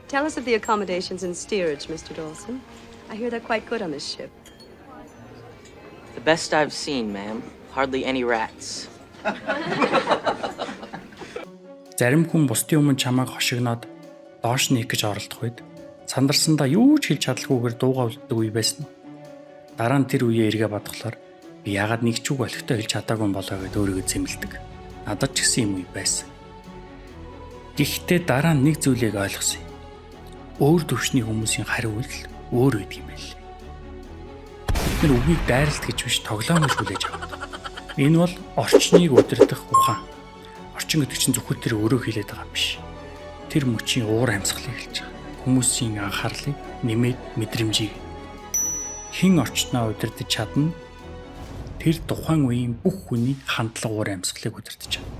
Tell us of the accommodations and steerage, Mr. Dawson. I hear they're quite good on this ship. The best I've seen, ma'am. Hardly any rats. Зарим хүн бусдын өмнө чамайг хошигноод доош нээх гэж оролдох үед сандарсандаа юу ч хэлж чадалгүйгээр дуугаа үлддэг үе байсан. Дараа нь тэр үеэ эргээ бодглохлоор би яагаад нэг ч үг олигтой хэлж чадаагүй юм болоо гэд өөрийгөө зэмлдэг. Надад ч гэсэн юм үе байсан. Гэхдээ дараа нь нэг зүйлийг ойлгосон юм. Өөр төвшний хүмүүсийн хариу үйлдэл өөр байдаг юм байл. Бид нар үгийг дайралт гэж биш тоглоом гэж хүлээж авдаг. Энэ бол орчныг удирдах ухаан. Орчин гэдэг чинь зөвхөн тэр өөрөө хэлээд байгаа юм биш. Тэр мөчийн уур амьсгалыг хэлж байгаа. Хүмүүсийн анхаарлыг нэмээд мэдрэмжийг хэн орчноо удирдах чадна? Тэр тухайн үеийн бүх хүний хандлага уур амьсгалыг удирдах чадна.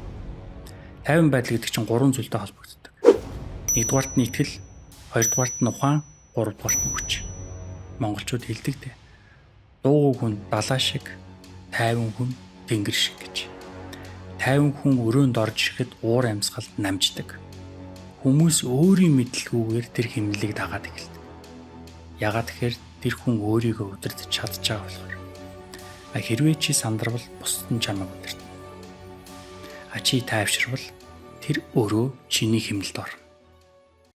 Тайван байдал гэдэг чинь гурван зүйлтэй холбогддог. Нэгдүгээрт нь итгэл, хоёрдугаарт нь ухаан, гуравдугаарт нь хүч. Монголчууд хэлдэг дээ. Дуу хүн далаа шиг, тайван хүн тэнгэр шиг гэж. Тайван хүн өрөөнд орж ирэхэд уур амьсгалд намждаг. Хүмүүс өөрийн мэдлэгүүгээр тэр хэмнэлийг дагаад эхэлдэг. Ягаад гэхээр тэр хүн өөрийгөө удирдах чадчихаа болохоор. Хэрвээ чи сандарвал бусд нь чамайг удирдах. Чи тайвширвал тэр өөрөө чиний хэмнэлд орно.